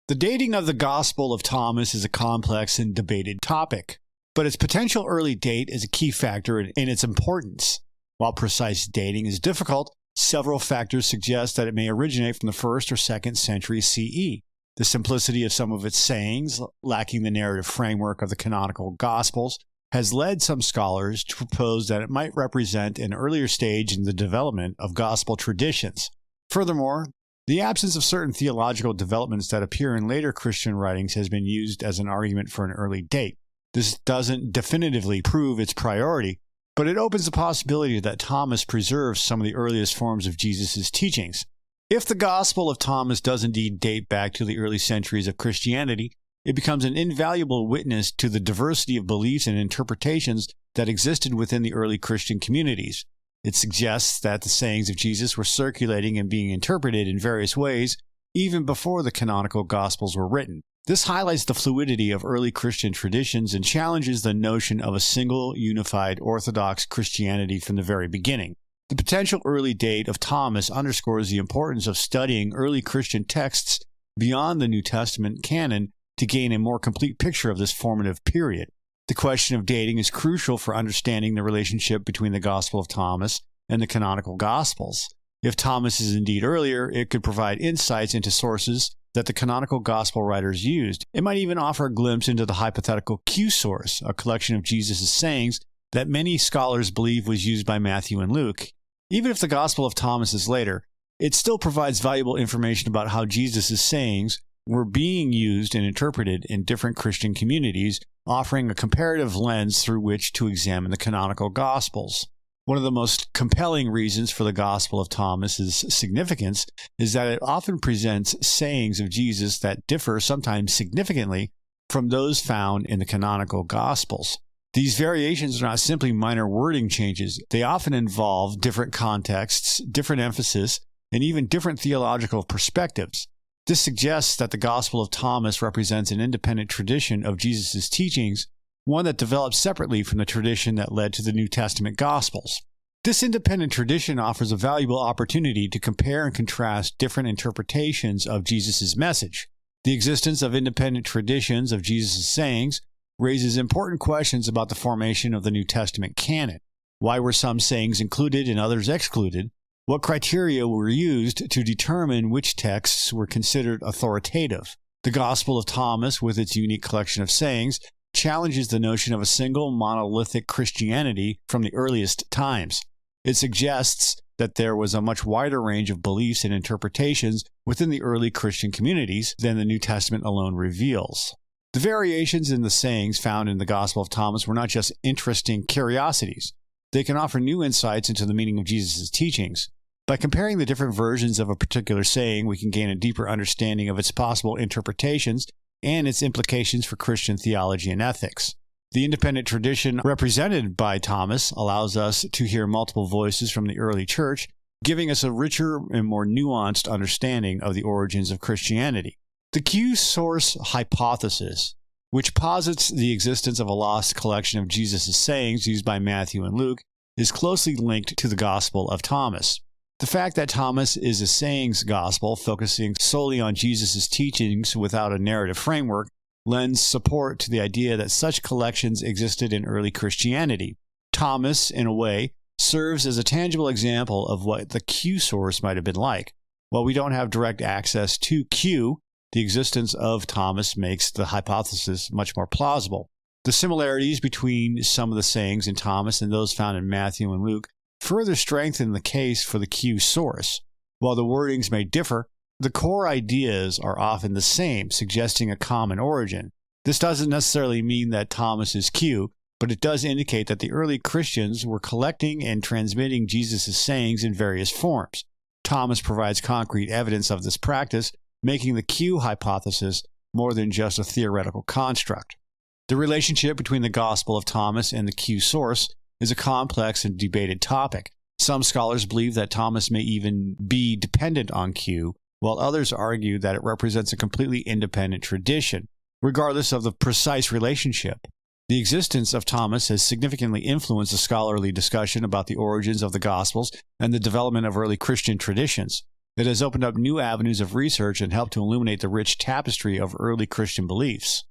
The dating of the Gospel of Thomas is a complex and debated topic, but its potential early date is a key factor in its importance. While precise dating is difficult, several factors suggest that it may originate from the 1st or 2nd century CE. The simplicity of some of its sayings, lacking the narrative framework of the canonical Gospels, has led some scholars to propose that it might represent an earlier stage in the development of Gospel traditions. Furthermore, the absence of certain theological developments that appear in later Christian writings has been used as an argument for an early date. This doesn't definitively prove its priority, but it opens the possibility that Thomas preserves some of the earliest forms of Jesus' teachings. If the Gospel of Thomas does indeed date back to the early centuries of Christianity, it becomes an invaluable witness to the diversity of beliefs and interpretations that existed within the early Christian communities. It suggests that the sayings of Jesus were circulating and being interpreted in various ways even before the canonical Gospels were written. This highlights the fluidity of early Christian traditions and challenges the notion of a single, unified, orthodox Christianity from the very beginning. The potential early date of Thomas underscores the importance of studying early Christian texts beyond the New Testament canon to gain a more complete picture of this formative period. The question of dating is crucial for understanding the relationship between the Gospel of Thomas and the canonical Gospels. If Thomas is indeed earlier, it could provide insights into sources that the canonical Gospel writers used. It might even offer a glimpse into the hypothetical Q source, a collection of Jesus' sayings that many scholars believe was used by Matthew and Luke. Even if the Gospel of Thomas is later, it still provides valuable information about how Jesus' sayings were being used and interpreted in different Christian communities, offering a comparative lens through which to examine the canonical Gospels. One of the most compelling reasons for the Gospel of Thomas's significance is that it often presents sayings of Jesus that differ sometimes significantly from those found in the canonical Gospels. These variations are not simply minor wording changes. They often involve different contexts, different emphasis, and even different theological perspectives. This suggests that the Gospel of Thomas represents an independent tradition of Jesus' teachings, one that developed separately from the tradition that led to the New Testament Gospels. This independent tradition offers a valuable opportunity to compare and contrast different interpretations of Jesus' message. The existence of independent traditions of Jesus' sayings raises important questions about the formation of the New Testament canon. Why were some sayings included and others excluded? What criteria were used to determine which texts were considered authoritative? The Gospel of Thomas, with its unique collection of sayings, challenges the notion of a single monolithic Christianity from the earliest times. It suggests that there was a much wider range of beliefs and interpretations within the early Christian communities than the New Testament alone reveals. The variations in the sayings found in the Gospel of Thomas were not just interesting curiosities. They can offer new insights into the meaning of Jesus' teachings. By comparing the different versions of a particular saying, we can gain a deeper understanding of its possible interpretations and its implications for Christian theology and ethics. The independent tradition represented by Thomas allows us to hear multiple voices from the early church, giving us a richer and more nuanced understanding of the origins of Christianity. The Q source hypothesis, which posits the existence of a lost collection of Jesus' sayings used by Matthew and Luke, is closely linked to the Gospel of Thomas. The fact that Thomas is a sayings gospel focusing solely on Jesus' teachings without a narrative framework lends support to the idea that such collections existed in early Christianity. Thomas, in a way, serves as a tangible example of what the Q source might have been like. While we don't have direct access to Q, the existence of Thomas makes the hypothesis much more plausible. The similarities between some of the sayings in Thomas and those found in Matthew and Luke further strengthen the case for the Q source. While the wordings may differ, the core ideas are often the same, suggesting a common origin. This doesn't necessarily mean that Thomas is Q, but it does indicate that the early Christians were collecting and transmitting Jesus' sayings in various forms. Thomas provides concrete evidence of this practice, making the Q hypothesis more than just a theoretical construct. The relationship between the Gospel of Thomas and the Q source is a complex and debated topic. Some scholars believe that Thomas may even be dependent on Q, while others argue that it represents a completely independent tradition. Regardless of the precise relationship, the existence of Thomas has significantly influenced the scholarly discussion about the origins of the Gospels and the development of early Christian traditions. It has opened up new avenues of research and helped to illuminate the rich tapestry of early Christian beliefs.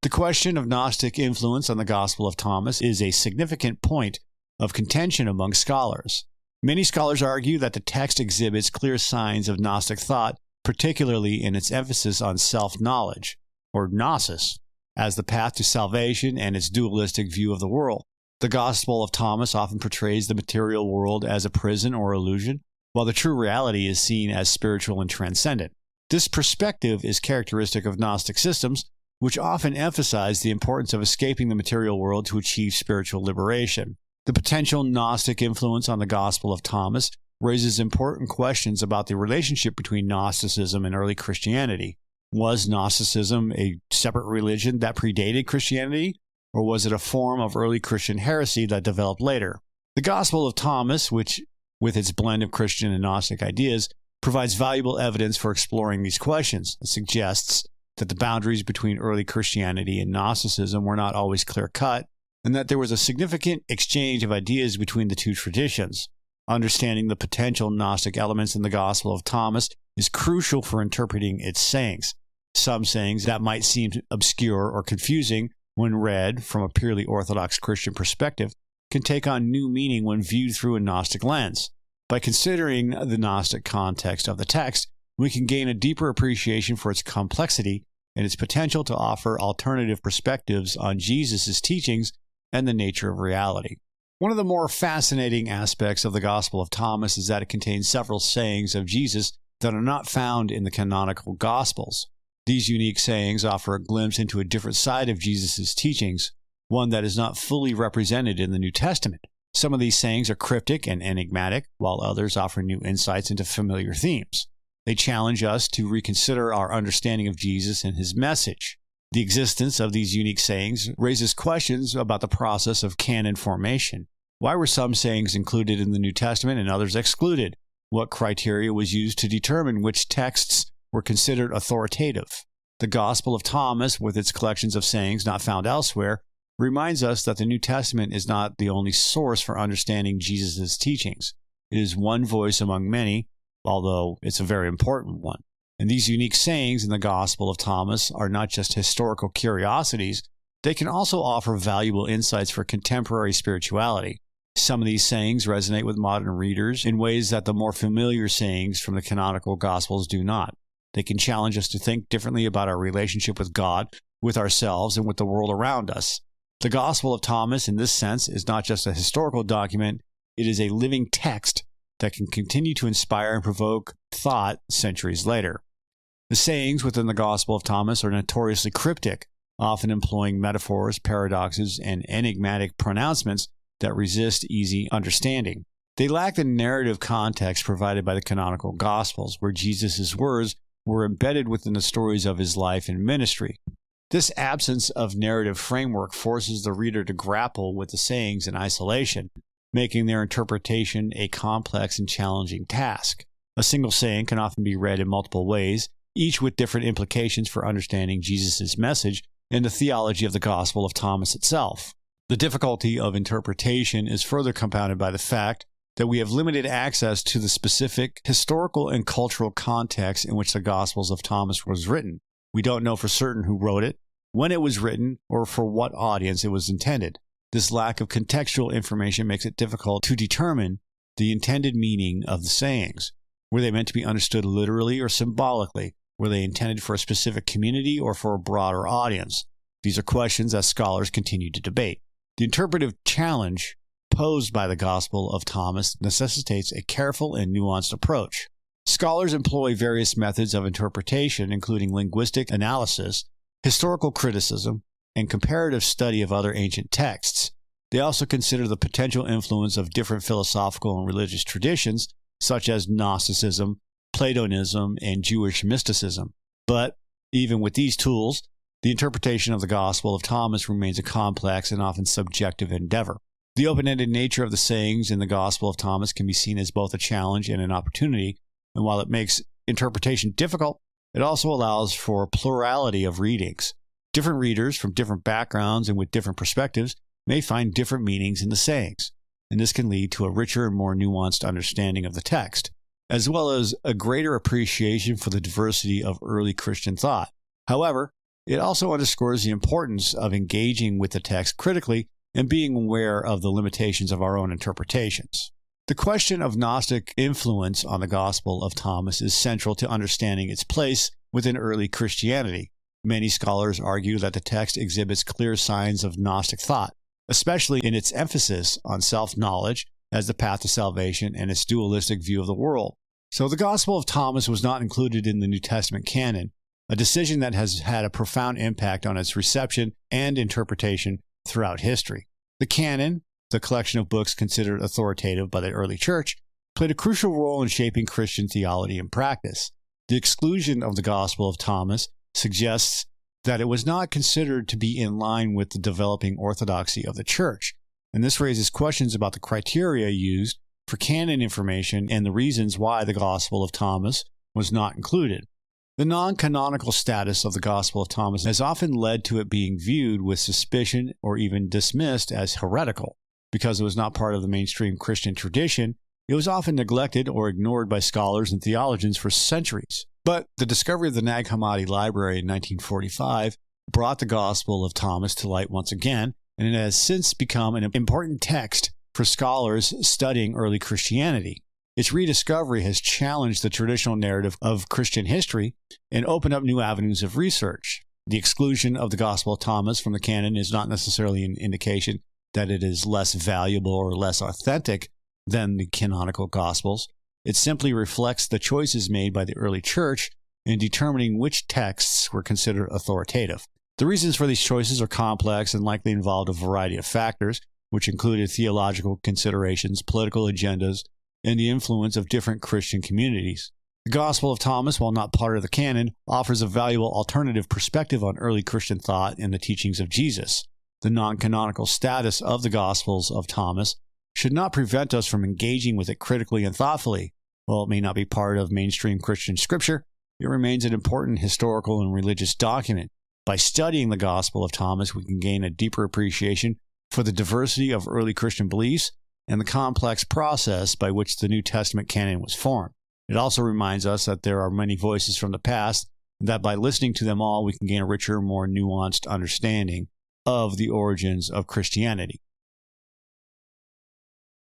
The question of Gnostic influence on the Gospel of Thomas is a significant point of contention among scholars. Many scholars argue that the text exhibits clear signs of Gnostic thought, particularly in its emphasis on self-knowledge, or gnosis, as the path to salvation and its dualistic view of the world. The Gospel of Thomas often portrays the material world as a prison or illusion, while the true reality is seen as spiritual and transcendent. This perspective is characteristic of Gnostic systems, which often emphasize the importance of escaping the material world to achieve spiritual liberation. The potential Gnostic influence on the Gospel of Thomas raises important questions about the relationship between Gnosticism and early Christianity. Was Gnosticism a separate religion that predated Christianity, or was it a form of early Christian heresy that developed later? The Gospel of Thomas, which, with its blend of Christian and Gnostic ideas, provides valuable evidence for exploring these questions. It suggests that the boundaries between early Christianity and Gnosticism were not always clear-cut, and that there was a significant exchange of ideas between the two traditions. Understanding the potential Gnostic elements in the Gospel of Thomas is crucial for interpreting its sayings. Some sayings that might seem obscure or confusing when read from a purely Orthodox Christian perspective can take on new meaning when viewed through a Gnostic lens. By considering the Gnostic context of the text, we can gain a deeper appreciation for its complexity and its potential to offer alternative perspectives on Jesus' teachings and the nature of reality. One of the more fascinating aspects of the Gospel of Thomas is that it contains several sayings of Jesus that are not found in the canonical Gospels. These unique sayings offer a glimpse into a different side of Jesus' teachings, one that is not fully represented in the New Testament. Some of these sayings are cryptic and enigmatic, while others offer new insights into familiar themes. They challenge us to reconsider our understanding of Jesus and his message. The existence of these unique sayings raises questions about the process of canon formation. Why were some sayings included in the New Testament and others excluded? What criteria was used to determine which texts were considered authoritative? The Gospel of Thomas, with its collections of sayings not found elsewhere, reminds us that the New Testament is not the only source for understanding Jesus' teachings. It is one voice among many, although it's a very important one. And these unique sayings in the Gospel of Thomas are not just historical curiosities, they can also offer valuable insights for contemporary spirituality. Some of these sayings resonate with modern readers in ways that the more familiar sayings from the canonical Gospels do not. They can challenge us to think differently about our relationship with God, with ourselves, and with the world around us. The Gospel of Thomas, in this sense, is not just a historical document, it is a living text that can continue to inspire and provoke thought centuries later. The sayings within the Gospel of Thomas are notoriously cryptic, often employing metaphors, paradoxes, and enigmatic pronouncements that resist easy understanding. They lack the narrative context provided by the canonical Gospels, where Jesus' words were embedded within the stories of his life and ministry. This absence of narrative framework forces the reader to grapple with the sayings in isolation, making their interpretation a complex and challenging task. A single saying can often be read in multiple ways, each with different implications for understanding Jesus' message and the theology of the Gospel of Thomas itself. The difficulty of interpretation is further compounded by the fact that we have limited access to the specific historical and cultural context in which the Gospels of Thomas was written. We don't know for certain who wrote it, when it was written, or for what audience it was intended. This lack of contextual information makes it difficult to determine the intended meaning of the sayings. Were they meant to be understood literally or symbolically? Were they intended for a specific community or for a broader audience? These are questions that scholars continue to debate. The interpretive challenge posed by the Gospel of Thomas necessitates a careful and nuanced approach. Scholars employ various methods of interpretation, including linguistic analysis, historical criticism, and comparative study of other ancient texts. They also consider the potential influence of different philosophical and religious traditions, such as Gnosticism, Platonism, and Jewish mysticism. But even with these tools, the interpretation of the Gospel of Thomas remains a complex and often subjective endeavor. The open-ended nature of the sayings in the Gospel of Thomas can be seen as both a challenge and an opportunity, and while it makes interpretation difficult, it also allows for a plurality of readings. Different readers from different backgrounds and with different perspectives may find different meanings in the sayings, and this can lead to a richer and more nuanced understanding of the text. as well as a greater appreciation for the diversity of early Christian thought. However, it also underscores the importance of engaging with the text critically and being aware of the limitations of our own interpretations. The question of Gnostic influence on the Gospel of Thomas is central to understanding its place within early Christianity. Many scholars argue that the text exhibits clear signs of Gnostic thought, especially in its emphasis on self-knowledge as the path to salvation and its dualistic view of the world. So the Gospel of Thomas was not included in the New Testament canon, a decision that has had a profound impact on its reception and interpretation throughout history. The canon, the collection of books considered authoritative by the early church, played a crucial role in shaping Christian theology and practice. The exclusion of the Gospel of Thomas suggests that it was not considered to be in line with the developing orthodoxy of the church, and this raises questions about the criteria used for canon information and the reasons why the Gospel of Thomas was not included. The non-canonical status of the Gospel of Thomas has often led to it being viewed with suspicion or even dismissed as heretical. Because it was not part of the mainstream Christian tradition, it was often neglected or ignored by scholars and theologians for centuries. But the discovery of the Nag Hammadi library in 1945 brought the Gospel of Thomas to light once again, and it has since become an important text for scholars studying early Christianity. Its rediscovery has challenged the traditional narrative of Christian history and opened up new avenues of research. The exclusion of the Gospel of Thomas from the canon is not necessarily an indication that it is less valuable or less authentic than the canonical Gospels. It simply reflects the choices made by the early church in determining which texts were considered authoritative. The reasons for these choices are complex and likely involved a variety of factors, which included theological considerations, political agendas, and the influence of different Christian communities. The Gospel of Thomas, while not part of the canon, offers a valuable alternative perspective on early Christian thought and the teachings of Jesus. The non-canonical status of the Gospels of Thomas should not prevent us from engaging with it critically and thoughtfully. While it may not be part of mainstream Christian scripture, it remains an important historical and religious document. By studying the Gospel of Thomas, we can gain a deeper appreciation for the diversity of early Christian beliefs and the complex process by which the New Testament canon was formed. It also reminds us that there are many voices from the past, and that by listening to them all, we can gain a richer, more nuanced understanding of the origins of Christianity.